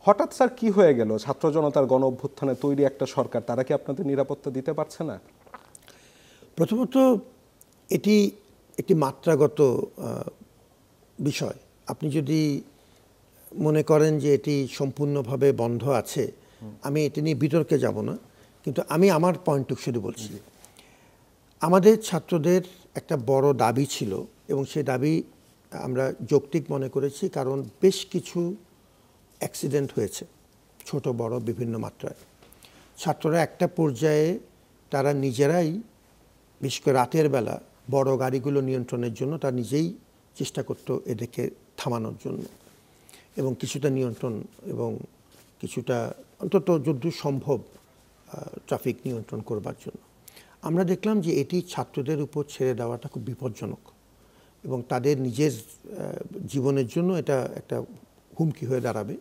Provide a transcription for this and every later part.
হঠাৎ স্যার কি হয়ে গেল? ছাত্র জনতার গণ অভ্যুত্থানে তৈরি একটা সরকার, তারা কি আপনাদের নিরাপত্তা দিতে পারছে না? প্রথমত এটি একটি মাত্রাগত বিষয়। আপনি যদি মনে করেন যে এটি সম্পূর্ণভাবে বন্ধ আছে, আমি এটি নিয়ে বিতর্কে যাব না, কিন্তু আমি আমার পয়েন্ট শুধু বলছি। আমাদের ছাত্রদের একটা বড় দাবি ছিল এবং সেই দাবি আমরা যৌক্তিক মনে করেছি, কারণ বেশ কিছু অ্যাক্সিডেন্ট হয়েছে ছোট বড় বিভিন্ন মাত্রায়। ছাত্ররা একটা পর্যায়ে তারা নিজেরাই, বিশেষ করে রাতের বেলা বড় গাড়িগুলো নিয়ন্ত্রণের জন্য তারা নিজেই চেষ্টা করত এদেরকে থামানোর জন্য, এবং কিছুটা নিয়ন্ত্রণ এবং কিছুটা অন্তত যতদূর সম্ভব ট্রাফিক নিয়ন্ত্রণ করবার জন্য। আমরা দেখলাম যে এটি ছাত্রদের উপর ছেড়ে দেওয়াটা খুব বিপজ্জনক এবং তাদের নিজের জীবনের জন্য এটা একটা হুমকি হয়ে দাঁড়াবে,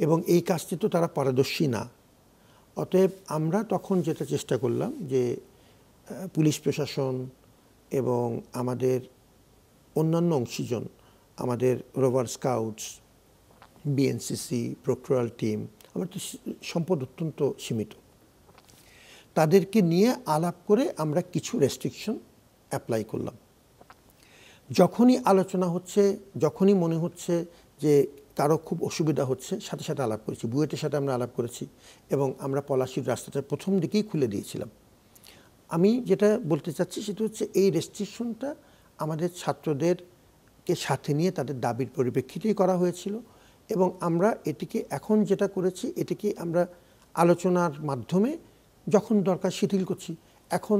এবং এই কাজটি তো তারা পারদর্শী না। অতএব আমরা তখন যেটা চেষ্টা করলাম যে পুলিশ প্রশাসন এবং আমাদের অন্যান্য অংশীজন, আমাদের রোভার স্কাউটস, বিএনসিসি, প্রক্টোরাল টিম, আমার তো সম্পদ অত্যন্ত সীমিত, তাদেরকে নিয়ে আলাপ করে আমরা কিছু রেস্ট্রিকশন অ্যাপ্লাই করলাম। যখনই আলোচনা হচ্ছে, যখনই মনে হচ্ছে যে কারো খুব অসুবিধা হচ্ছে, সাথে সাথে আলাপ করেছি। বুয়েটের সাথে আমরা আলাপ করেছি এবং আমরা পলাশীর রাস্তাটা প্রথম দিকেই খুলে দিয়েছিলাম। আমি যেটা বলতে চাচ্ছি সেটা হচ্ছে এই রেস্ট্রিকশনটা আমাদের ছাত্রদেরকে সাথে নিয়ে তাদের দাবির পরিপ্রেক্ষিতেই করা হয়েছিল, এবং আমরা এটিকে এখন যেটা করেছি এটিকে আমরা আলোচনার মাধ্যমে যখন দরকার শিথিল করছি। এখন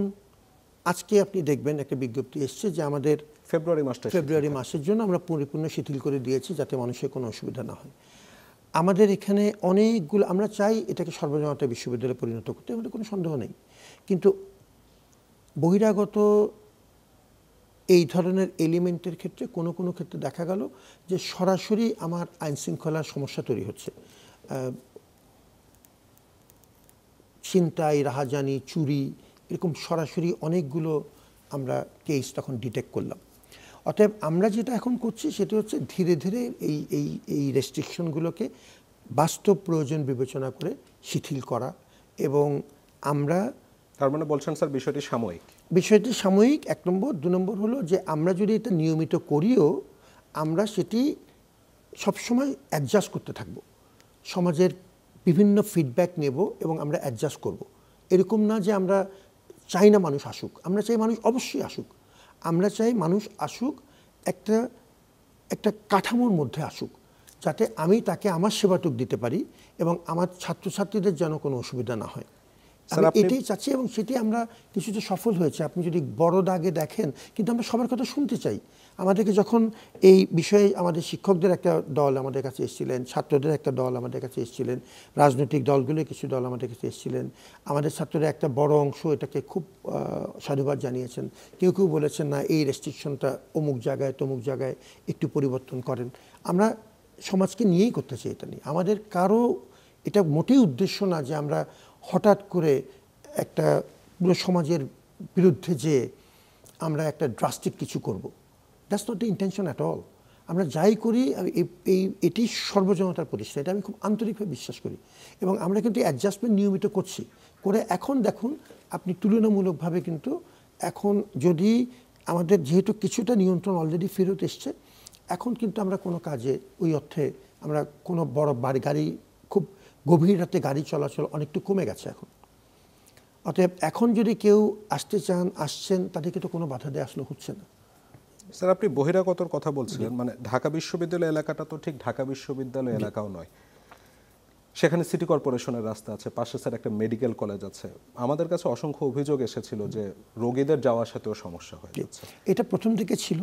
আজকে আপনি দেখবেন একটা বিজ্ঞপ্তি এসছে যে আমাদের ফেব্রুয়ারি মাসের জন্য আমরা পরিপূর্ণ শিথিল করে দিয়েছি, যাতে মানুষের কোনো অসুবিধা না হয়। আমাদের এখানে অনেকগুলো, আমরা চাই এটাকে সর্বজনতা বিশ্ববিদ্যালয়ে পরিণত করতে, আমাদের কোনো সন্দেহ নেই, কিন্তু বহিরাগত এই ধরনের এলিমেন্টের ক্ষেত্রে কোনো কোনো ক্ষেত্রে দেখা গেল যে সরাসরি আমার আইনশৃঙ্খলার সমস্যা তৈরি হচ্ছে। ছিনতাই, রাহাজানি, চুরি, এরকম সরাসরি অনেকগুলো আমরা কেস তখন ডিটেক্ট করলাম। অতএব আমরা যেটা এখন করছি সেটা হচ্ছে ধীরে ধীরে এই রেস্ট্রিকশনগুলোকে বাস্তব প্রয়োজন বিবেচনা করে শিথিল করা, এবং আমরা, তার মানে বলছেন স্যার বিষয়টি সাময়িক, এক নম্বর। দু নম্বর হলো যে আমরা যদি এটা নিয়মিত করিও, আমরা সেটি সবসময় অ্যাডজাস্ট করতে থাকব, সমাজের বিভিন্ন ফিডব্যাক নেব এবং আমরা অ্যাডজাস্ট করব। এরকম না যে আমরা চাই না মানুষ আসুক, আমরা চাই মানুষ অবশ্যই আসুক। আমরা চাই মানুষ আসুক একটা কাঠামোর মধ্যে আসুক, যাতে আমি তাকে আমার সেবাটুক দিতে পারি এবং আমার ছাত্রছাত্রীদের যেন কোনো অসুবিধা না হয়। আমি এটাই চাচ্ছি এবং সেটি আমরা কিছুটা সফল হয়েছে। আপনি যদি বড় দাগে দেখেন, কিন্তু আমরা সবার কথা শুনতে চাই। আমাদেরকে যখন এই বিষয়ে আমাদের শিক্ষকদের একটা দল আমাদের কাছে এসেছিলেন, ছাত্রদের একটা দল আমাদের কাছে এসেছিলেন, রাজনৈতিক দলগুলোর কিছু দল আমাদের কাছে এসেছিলেন, আমাদের ছাত্রদের একটা বড় অংশ এটাকে খুব সাধুবাদ জানিয়েছেন। কেউ কেউ বলেছেন না, এই রেস্ট্রিকশনটা অমুক জায়গায় তমুক জায়গায় একটু পরিবর্তন করেন। আমরা সমাজকে নিয়েই করতে চাই, এটা নিয়ে আমাদের কারো এটা মোটেই উদ্দেশ্য না যে আমরা হঠাৎ করে একটা পুরো সমাজের বিরুদ্ধে যে আমরা একটা ড্রাস্টিক কিছু করব। That's not the intention at all. আমরা যাই করি এটি সর্বজনতার প্রতিষ্ঠা, এটা আমি খুব আন্তরিকভাবে বিশ্বাস করি, এবং আমরা কিন্তু অ্যাডজাস্টমেন্ট নিয়মিত করছি করে। এখন দেখুন আপনি তুলনামূলকভাবে কিন্তু এখন যদি আমাদের যেহেতু কিছুটা নিয়ন্ত্রণ অলরেডি ফেরত এসছে, এখন কিন্তু আমরা কোনো কাজে ওই অর্থে আমরা কোনো বড় গাড়ি, খুব গভীর রাতে গাড়ি চলাচল অনেকটু কমে গেছে এখন। অতএব এখন যদি কেউ আসতে চান, আসছেন, তাদেরকে তো কোনো বাধা দেওয়া আসলে হচ্ছে না। স্যার আপনি বহিরাগতর কথা বলছিলেন, মানে ঢাকা বিশ্ববিদ্যালয় এলাকাটা তো ঠিক ঢাকা বিশ্ববিদ্যালয় এলাকাও নয়, সেখানে সিটি কর্পোরেশনের রাস্তা আছে, পাশে স্যার একটা মেডিকেল কলেজ আছে। আমাদের কাছে অসংখ্য অভিযোগ এসেছিল যে রোগীদের যাওয়া আসাতেও সমস্যা হয়ে যাচ্ছে। এটা প্রথম দিকে ছিল,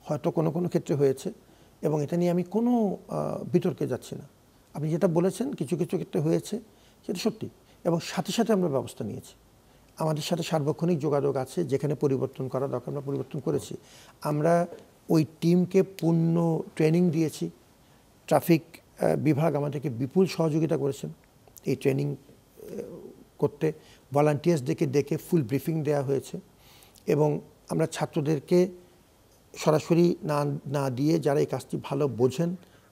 হয়তো কোনো কোনো ক্ষেত্রে হয়েছে, এবং এটা নিয়ে আমি কোনো বিতর্কে যাচ্ছি না। আপনি যেটা বলেছেন কিছু কিছু ক্ষেত্রে হয়েছে, সেটা সত্যি, এবং সাথে সাথে আমরা ব্যবস্থা নিয়েছি। আমাদের সাথে সার্বক্ষণিক যোগাযোগ আছে, যেখানে পরিবর্তন করা দরকার আমরা পরিবর্তন করেছি। আমরা ওই টিমকে পূর্ণ ট্রেনিং দিয়েছি। ট্রাফিক বিভাগ আমাদেরকে বিপুল সহযোগিতা করেছেন এই ট্রেনিং করতে। ভলান্টিয়ার্সদেরকে ডেকে ফুল ব্রিফিং দেওয়া হয়েছে, এবং আমরা ছাত্রদেরকে সরাসরি না দিয়ে যারা এই কাজটি ভালো বোঝেন,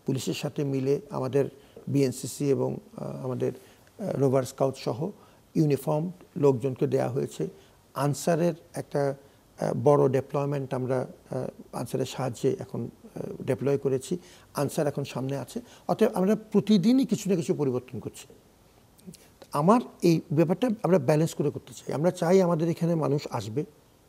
পুলিশের সাথে মিলে আমাদের বিএনসিসি এবং আমাদের রোভার স্কাউট সহ ইউনিফর্ম লোকজনকে দেয়া হয়েছে। আনসারের একটা বড় ডেপ্লয়মেন্ট আমরা আনসারের সাহায্যে এখন ডেপ্লয় করেছি। আনসার এখন সামনে আছে। অতএব আমরা প্রতিদিনই কিছু না কিছু পরিবর্তন করছি। আমার এই ব্যাপারটা আমরা ব্যালেন্স করে করতে চাই। আমরা চাই আমাদের এখানে মানুষ আসবে,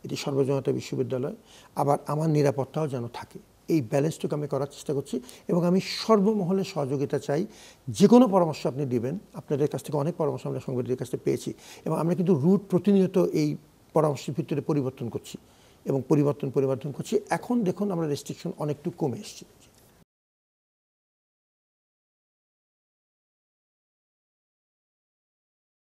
এটি সর্বজনতা বিশ্ববিদ্যালয়, আবার আমার নিরাপত্তাও যেন থাকে। এই ব্যালেন্সটুকু আমি করার চেষ্টা করছি এবং আমি সর্বমহলে সহযোগিতা চাই। যে কোনো পরামর্শ আপনি দিবেন, আপনাদের কাছ থেকে অনেক পরামর্শ আমরা সংবাদিকদের কাছ থেকে পেয়েছি এবং আমরা কিন্তু রুট প্রতিনিয়ত এই পরামর্শের ভিতরে পরিবর্তন করছি এবং পরিবর্তন করছি। এখন দেখুন আমরা রেস্ট্রিকশন অনেকটু কমে এসেছি।